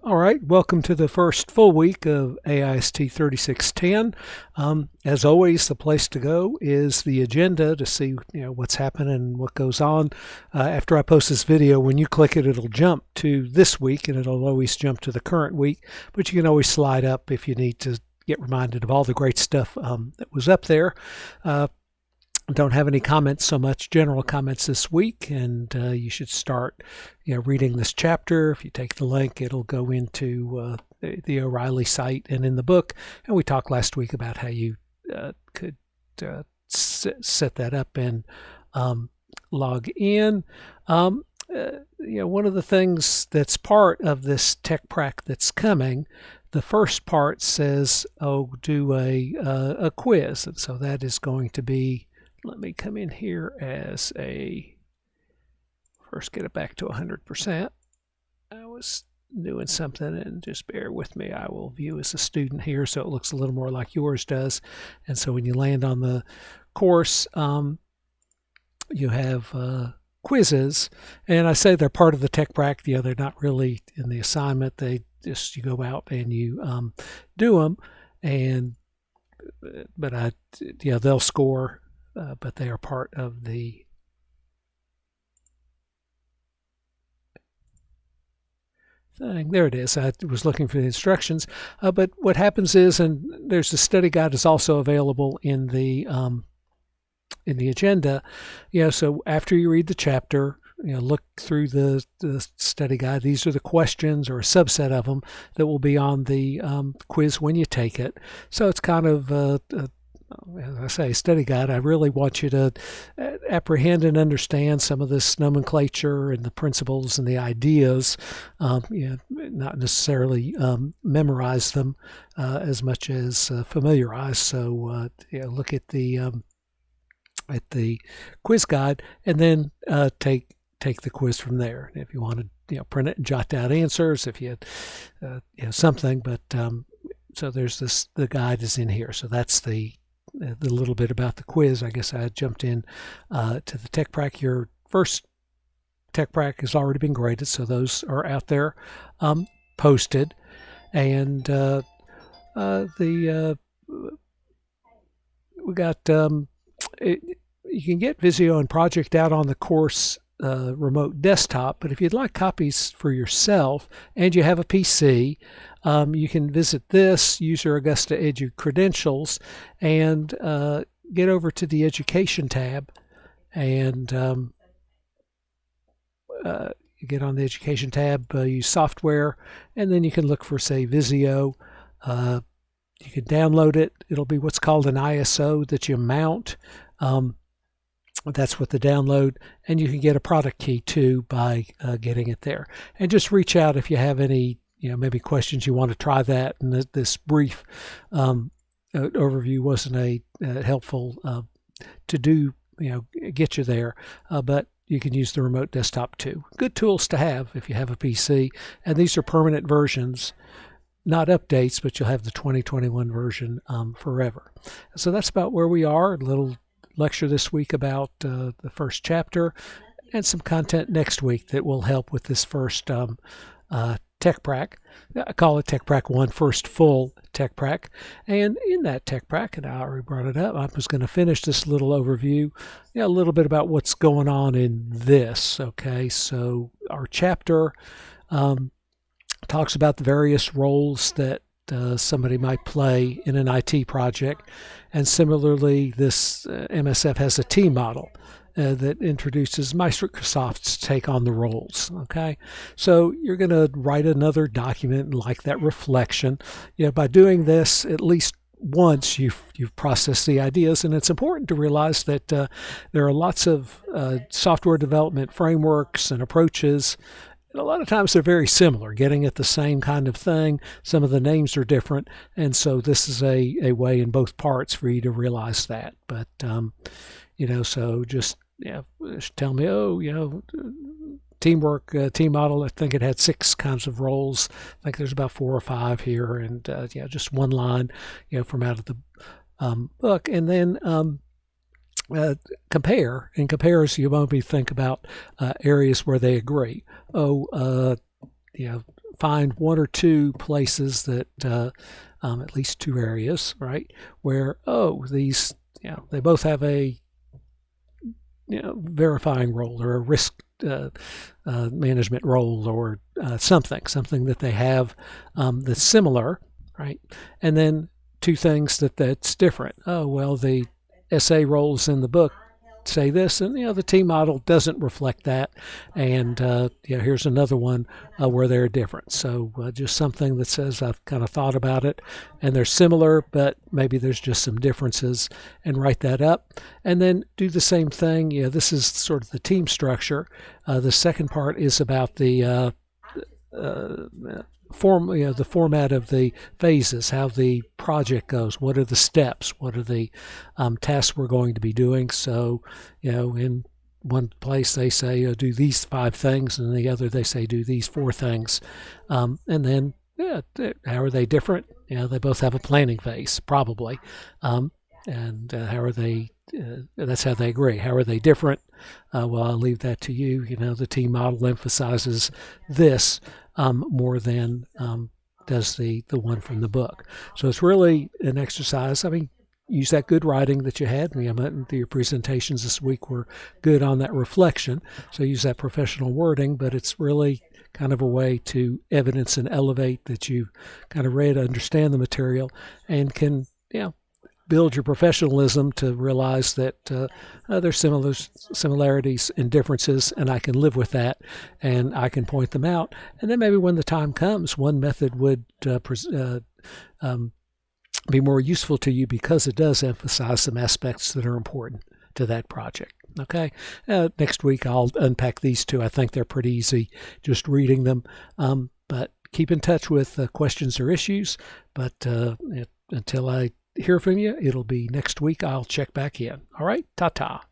All right, welcome to the first full week of AIST3610. As always, the place to go is the agenda to see what's happening and what goes on. After I post this video, when you click it, it'll jump to this week, and it'll always jump to the current week. But you can always slide up if you need to get reminded of all the great stuff that was up there. Don't have any comments, so much general comments this week, and you should start reading this chapter. If you take the link, it'll go into the O'Reilly site and in the book. And we talked last week about how you could set that up and log in. One of the things that's part of this tech prac that's coming, the first part says, do a quiz. And so that is going to be, let me come in here as first get it back to 100%. I was doing something, and just bear with me. I will view as a student here so it looks a little more like yours does. And so when you land on the course, you have quizzes, and I say they're part of the tech prac. They're not really in the assignment. You go out and you do them, but they'll score. But they are part of the thing. There it is. I was looking for the instructions. But what happens is, and there's the study guide is also available in the agenda. So after you read the chapter, look through the study guide. These are the questions, or a subset of them, that will be on the quiz when you take it. So it's kind of as I say, study guide. I really want you to apprehend and understand some of this nomenclature and the principles and the ideas. Not necessarily memorize them as much as familiarize. So look at the quiz guide, and then take the quiz from there. If you want to print it and jot down answers, if you something. But so there's this. The guide is in here. So that's the little bit about the quiz. I guess I jumped in to the tech prac. Your first tech prac has already been graded, so those are out there posted. And we got you can get Visio and Project out on the course remote desktop, but if you'd like copies for yourself and you have a PC, you can visit this, use your Augusta Edu credentials, and get over to the Education tab, and you get on the Education tab, use software, and then you can look for, say, Visio. You can download it. It'll be what's called an ISO that you mount. That's what the download, and you can get a product key too by getting it there. And just reach out if you have any, maybe questions you want to try that. And this brief overview wasn't helpful to do, get you there, but you can use the remote desktop too. Good tools to have if you have a PC. And these are permanent versions, not updates, but you'll have the 2021 version forever. So that's about where we are. A little lecture this week about the first chapter, and some content next week that will help with this first tech prac. I call it Tech Prac 1, first full tech prac. And in that tech prac, and I already brought it up, I was going to finish this little overview, a little bit about what's going on in this. Okay, so our chapter talks about the various roles that somebody might play in an IT project. And similarly, this MSF has a team model that introduces Microsoft's take on the roles. Okay, so you're going to write another document like that reflection. By doing this at least once, you've processed the ideas. And it's important to realize that there are lots of software development frameworks and approaches. A lot of times they're very similar, getting at the same kind of thing. Some of the names are different, and so this is a way in both parts for you to realize that. But so just tell me, teamwork, team model. I think it had 6 kinds of roles. I think there's about 4 or 5 here, and just one line, from out of the book, and then compare. In compares, you maybe think about areas where they agree. find one or two places that, at least two areas, right, where, these, they both have a, verifying role or a risk management role, or something that they have that's similar, right? And then two things that's different. Oh, well, the SA roles in the book say this, and the T model doesn't reflect that, and here's another one where they're different. So just something that says I've kind of thought about it, and they're similar, but maybe there's just some differences, and write that up, and then do the same thing. This is sort of the team structure. The second part is about the the format of the phases, how the project goes, what are the steps, what are the tasks we're going to be doing. So, in one place they say do these 5 things, and in the other they say do these 4 things, and then how are they different? They both have a planning phase, probably, and how are they? That's how they agree. How are they different? Well, I'll leave that to you. The team model emphasizes this more than does the one from the book. So it's really an exercise. I mean, use that good writing that you had. Your presentations this week were good on that reflection. So use that professional wording, but it's really kind of a way to evidence and elevate that you kind of read, understand the material, and can, build your professionalism to realize that there's similarities and differences, and I can live with that, and I can point them out. And then maybe when the time comes, one method would be more useful to you because it does emphasize some aspects that are important to that project. Okay, next week I'll unpack these two. I think they're pretty easy just reading them, but keep in touch with questions or issues. But until I hear from you, it'll be next week. I'll check back in. All right, ta-ta.